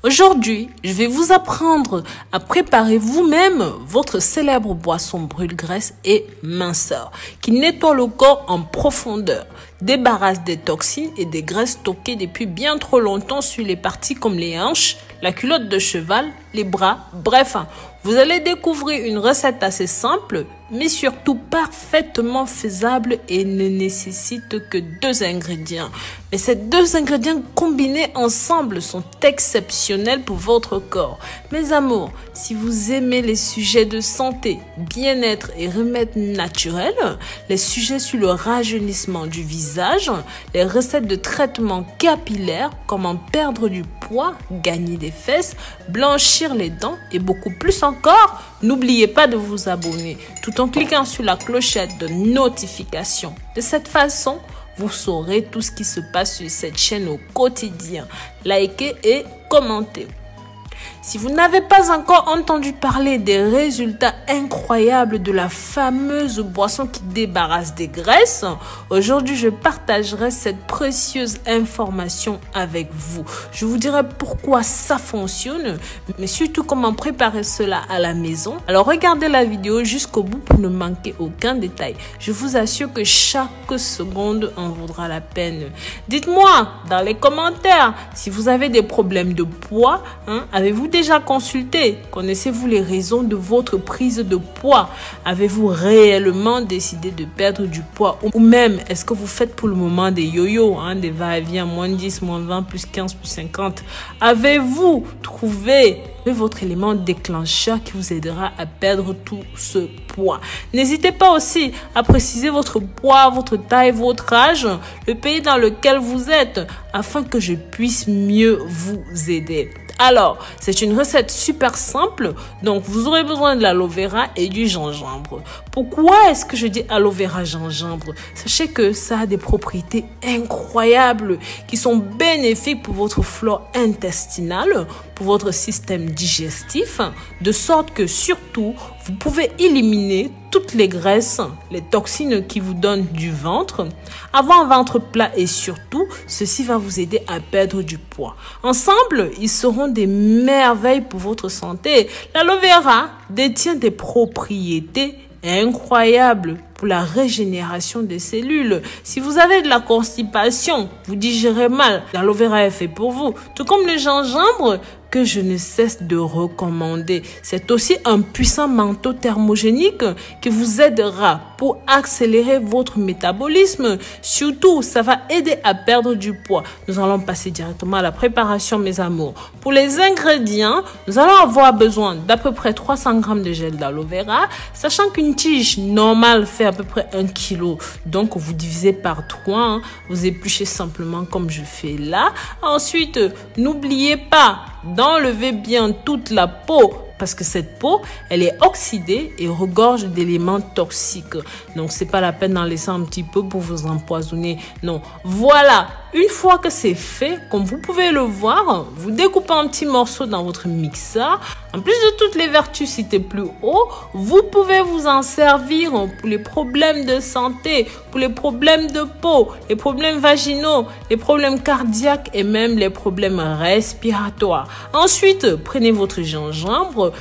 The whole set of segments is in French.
Aujourd'hui, je vais vous apprendre à préparer vous-même votre célèbre boisson brûle-graisse et minceur qui nettoie le corps en profondeur, débarrasse des toxines et des graisses stockées depuis bien trop longtemps sur les parties comme les hanches, la culotte de cheval, les bras, bref, vous allez découvrir une recette assez simple, mais surtout parfaitement faisable et ne nécessite que 2 ingrédients. Mais ces 2 ingrédients combinés ensemble sont exceptionnels pour votre corps. Mes amours, si vous aimez les sujets de santé, bien-être et remèdes naturels, les sujets sur le rajeunissement du visage, les recettes de traitement capillaire, comment perdre du poids, gagner des fesses, blanchir les dents et beaucoup plus encore, n'oubliez pas de vous abonner tout en cliquant sur la clochette de notification. De cette façon, vous saurez tout ce qui se passe sur cette chaîne au quotidien. Likez et commentez. Si vous n'avez pas encore entendu parler des résultats incroyables de la fameuse boisson qui débarrasse des graisses, aujourd'hui je partagerai cette précieuse information avec vous. Je vous dirai pourquoi ça fonctionne, mais surtout comment préparer cela à la maison. Alors regardez la vidéo jusqu'au bout pour ne manquer aucun détail. Je vous assure que chaque seconde en vaudra la peine. Dites-moi dans les commentaires si vous avez des problèmes de poids, avez-vous déjà consulté? Connaissez-vous les raisons de votre prise de poids? Avez-vous réellement décidé de perdre du poids? Ou même, est-ce que vous faites pour le moment des yo-yo, des va-et-vient, moins 10, moins 20, plus 15, plus 50? Avez-vous trouvé votre élément déclencheur qui vous aidera à perdre tout ce poids? N'hésitez pas aussi à préciser votre poids, votre taille, votre âge, le pays dans lequel vous êtes, afin que je puisse mieux vous aider. Alors, c'est une recette super simple, donc vous aurez besoin de l'aloe vera et du gingembre. Pourquoi est-ce que je dis aloe vera gingembre? Sachez que ça a des propriétés incroyables qui sont bénéfiques pour votre flore intestinale, pour votre système digestif, de sorte que surtout, vous pouvez éliminer toutes les graisses, les toxines qui vous donnent du ventre, avoir un ventre plat et surtout, ceci va vous aider à perdre du poids. Ensemble, ils seront des merveilles pour votre santé. L'aloe vera détient des propriétés incroyables pour la régénération des cellules. Si vous avez de la constipation, vous digérez mal, l'aloe vera est fait pour vous. Tout comme le gingembre que je ne cesse de recommander. C'est aussi un puissant manteau thermogénique qui vous aidera pour accélérer votre métabolisme. Surtout, ça va aider à perdre du poids. Nous allons passer directement à la préparation, mes amours. Pour les ingrédients, nous allons avoir besoin d'à peu près 300 g de gel d'aloe vera, sachant qu'une tige normale fait à peu près 1 kg. Donc, vous divisez par 3, vous épluchez simplement comme je fais là. Ensuite, n'oubliez pas d'enlever bien toute la peau parce que cette peau, elle est oxydée et regorge d'éléments toxiques. Donc, c'est pas la peine d'en laisser un petit peu pour vous empoisonner. Non, voilà. Une fois que c'est fait, comme vous pouvez le voir, vous découpez un petit morceau dans votre mixeur. En plus de toutes les vertus citées plus haut, vous pouvez vous en servir pour les problèmes de santé, pour les problèmes de peau, les problèmes vaginaux, les problèmes cardiaques et même les problèmes respiratoires. Ensuite, prenez votre gingembre.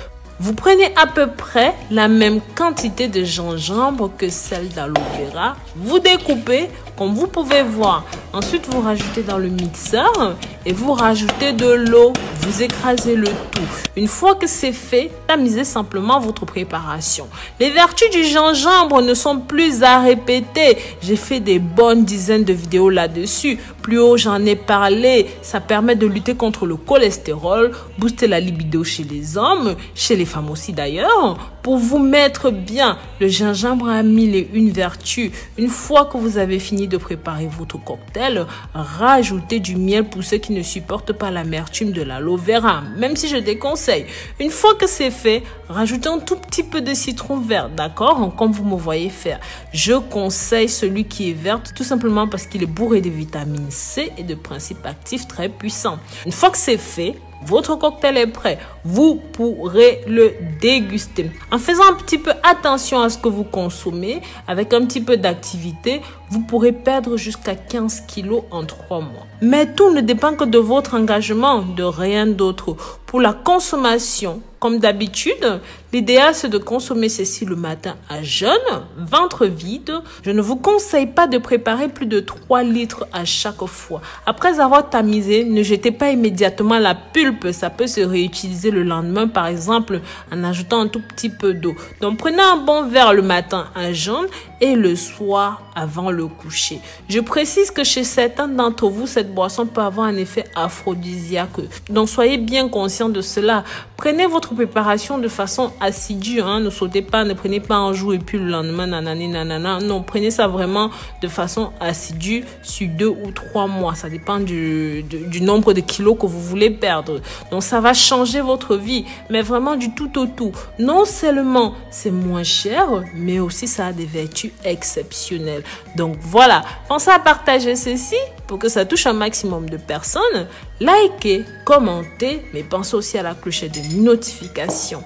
Vous prenez à peu près la même quantité de gingembre que celle d'aloe vera. Vous découpez comme vous pouvez voir. Ensuite, vous rajoutez dans le mixeur et vous rajoutez de l'eau. Vous écrasez le tout. Une fois que c'est fait, tamisez simplement votre préparation. Les vertus du gingembre ne sont plus à répéter. J'ai fait des bonnes dizaines de vidéos là-dessus. Plus haut, j'en ai parlé. Ça permet de lutter contre le cholestérol, booster la libido chez les hommes, chez les femmes aussi d'ailleurs. Pour vous mettre bien, le gingembre a 1001 vertus. Une fois que vous avez fini de préparer votre cocktail, rajoutez du miel pour ceux qui ne supportent pas l'amertume de l'aloe vera, même si je déconseille. Une fois que c'est fait, rajoutez un tout petit peu de citron vert, d'accord, comme vous me voyez faire. Je conseille celui qui est vert tout simplement parce qu'il est bourré de vitamine C et de principes actifs très puissants. Une fois que c'est fait, votre cocktail est prêt. Vous pourrez le déguster. En faisant un petit peu attention à ce que vous consommez, avec un petit peu d'activité, vous pourrez perdre jusqu'à 15 kilos en 3 mois. Mais tout ne dépend que de votre engagement, de rien d'autre. Pour la consommation, comme d'habitude, l'idéal c'est de consommer ceci le matin à jeun, ventre vide. Je ne vous conseille pas de préparer plus de 3 litres à chaque fois. Après avoir tamisé, ne jetez pas immédiatement la pulpe. Ça peut se réutiliser le lendemain, par exemple, en ajoutant un tout petit peu d'eau. Donc prenez un bon verre le matin à jeun et le soir avant le coucher. Je précise que chez certains d'entre vous, cette boisson peut avoir un effet aphrodisiaque. Donc soyez bien conscients de cela. Prenez votre préparation de façon assidue, ne sautez pas, ne prenez pas un jour et puis le lendemain nanani nanana. Non, prenez ça vraiment de façon assidue sur 2 ou 3 mois. Ça dépend du nombre de kilos que vous voulez perdre. Donc ça va changer votre vie, mais vraiment du tout au tout. Non seulement c'est moins cher, mais aussi ça a des vertus exceptionnelles. Donc voilà, pensez à partager ceci pour que ça touche un maximum de personnes. Likez, commentez, mais pensez aussi à la clochette de notification.